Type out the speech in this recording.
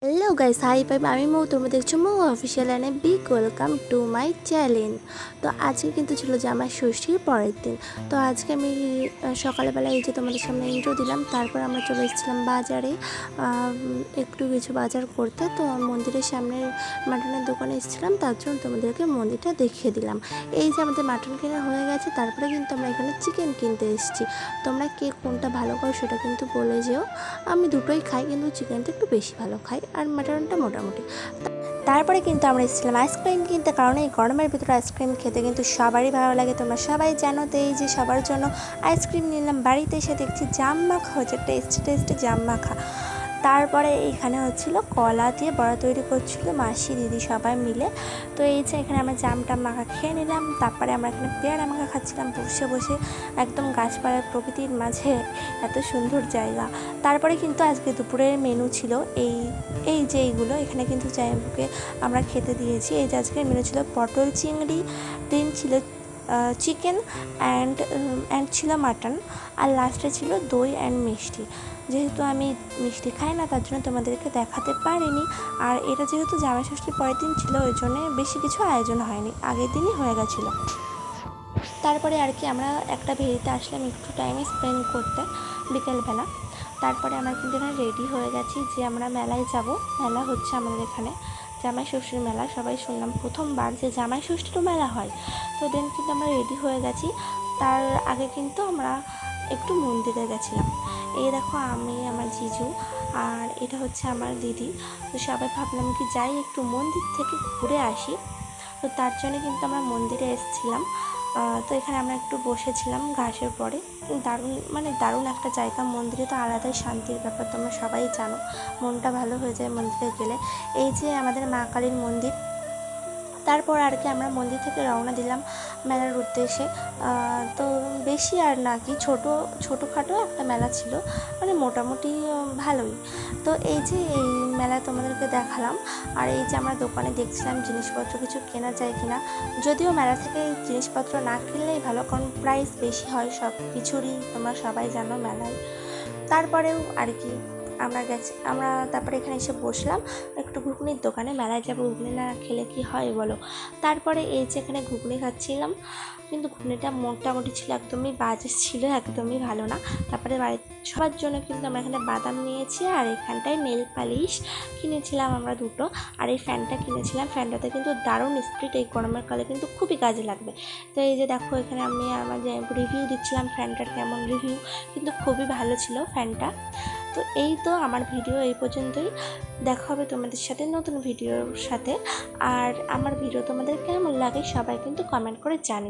Hello guys, high পাই আমি মৌ। তোমরা দেখছো Mou official and big welcome to my channel. তো আজকে কিন্তু ছিল জামাই ষষ্ঠীর পরের দিন। তো আজকে আমি সকালবেলা এই যে তোমাদের সামনে ইন্ট্রো দিলাম, তারপর আমরা চলে এসেছিলাম বাজারে একটু কিছু বাজার করতে। তো মন্দিরের সামনে মাটনের দোকানে এসেছিলাম, তার জন্য তোমাদেরকে মন্দিরটা দেখিয়ে দিলাম। এই যে আমাদের মাটন কেনা হয়ে গেছে, তারপরে কিন্তু আমরা এখানে চিকেন কিনতে এসেছি। তোমরা কে কোনটা ভালো করো সেটা কিন্তু বলে যেও। আমি দুটোই খাই, কিন্তু চিকেনটা একটু বেশি ভালো খাই আর মাটনটা মোটামুটি। তারপরে কিন্তু আমরা এসেছিলাম আইসক্রিম কিনতে, কারণ এই গরমের ভিতরে আইসক্রিম খেতে কিন্তু সবারই ভালো লাগে, তোমরা সবাই জানো। তো এই যে সবার জন্য আইসক্রিম নিলাম। বাড়িতে এসে দেখছি জাম মাখা হচ্ছে, টেস্টি জাম মাখা। তারপরে এখানে হচ্ছিল কলা দিয়ে বড়া তৈরি করছিল মাসি দিদি সবাই মিলে। তো এই যে এখানে আমরা জামটা মাখা খেয়ে নিলাম। তারপরে আমরা এখানে পেয়ারা মাখা খাচ্ছিলাম বসে বসে, একদম গাছপালার প্রকৃতির মাঝে, এত সুন্দর জায়গা। তারপরে কিন্তু আজকে দুপুরের মেনু ছিল এই যে এইগুলো। এখানে কিন্তু জামাইবাবুকে আমরা খেতে দিয়েছি। এই যে আজকের মেনু ছিল পটল চিংড়ি, দিন ছিল চিকেন অ্যান্ড ছিল মাটন, আর লাস্টে ছিল দই অ্যান্ড মিষ্টি। যেহেতু আমি মিষ্টি খাই না, তার জন্য তোমাদেরকে দেখাতে পারিনি। আর এটা যেহেতু জামাই ষষ্ঠীর পরের দিন ছিল, ওই জন্যে বেশি কিছু আয়োজন হয়নি, আগের দিনই হয়ে গেছিলো। তারপরে আর কি আমরা একটা ভেরিতে আসলাম একটু টাইম স্পেন্ড করতে বিকেলবেলা। তারপরে আমরা কিন্তু এখানে রেডি হয়ে গেছি যে আমরা মেলায় যাব। মেলা হচ্ছে আমাদের এখানে জামাই ষষ্ঠীর মেলা। সবাই শুনলাম প্রথমবার যে জামাই ষষ্ঠীরও মেলা হয়। তো দেন কিন্তু আমরা রেডি হয়ে গেছি। তার আগে কিন্তু আমরা একটু মন্দিরে গেছিলাম। এই দেখো আমি, আমার জিজু, আর এটা হচ্ছে আমার দিদি। তো সবাই ভাবলাম কি যাই একটু মন্দির থেকে ঘুরে আসি। তো তার জন্য কিন্তু আমরা মন্দিরে এসেছিলাম। তো এখানে আমরা একটু বসেছিলাম ঘাসের পরে। দারুণ একটা জায়গা। মন্দিরে তো আলাদাই শান্তির ব্যাপার, তোমরা সবাই জানো। মনটা ভালো হয়ে যায় মন্দিরে গেলে। এই যে আমাদের মা কালীর মন্দির। তারপর আর কি আমরা মন্দির থেকে রওনা দিলাম মেলার উদ্দেশ্যে। তো বেশি আর না কি, ছোটোখাটো একটা মেলা ছিল, মানে মোটামুটি ভালোই। তো এই যে এই মেলা তোমাদেরকে দেখালাম। আর এই যে আমরা দোকানে দেখছিলাম জিনিসপত্র কিছু কেনা যায় কিনা। যদিও মেলা থেকে জিনিসপত্র না কিনলেই ভালো, কারণ প্রাইস বেশি হয় সব কিছুরই, তোমরা সবাই জানো মেলায়। তারপরেও আর কি আমরা তারপরে এখানে এসে বসলাম একটু ঘুগনির দোকানে। মেলায় যাবো, ঘুগনি না খেলে কি হয় বলো। তারপরে এই যে এখানে ঘুগনি খাচ্ছিলাম, কিন্তু ঘুগনিটা মোটামুটি ছিল, একদমই বাজে ছিল, একদমই ভালো না। তারপরে বাড়ির সবার জন্য কিন্তু আমরা এখানে বাদাম নিয়েছি, আর এখানটায় নেল পালিশ কিনেছিলাম আমরা দুটো। আর এই ফ্যানটা কিনেছিলাম, ফ্যানটাতে কিন্তু দারুণ স্পিড, এই গরমের কালে কিন্তু খুবই কাজে লাগবে। তো এই যে দেখো এখানে আমি আমার রিভিউ দিচ্ছিলাম ফ্যানটার কেমন রিভিউ, কিন্তু খুবই ভালো ছিল ফ্যানটা। তো এই তো আমার ভিডিও এই পর্যন্তই। দেখা হবে তোমাদের সাথে নতুন ভিডিওর সাথে। আর আমার ভিডিও তোমাদের কেমন লাগে সবাই কিন্তু কমেন্ট করে জানিও।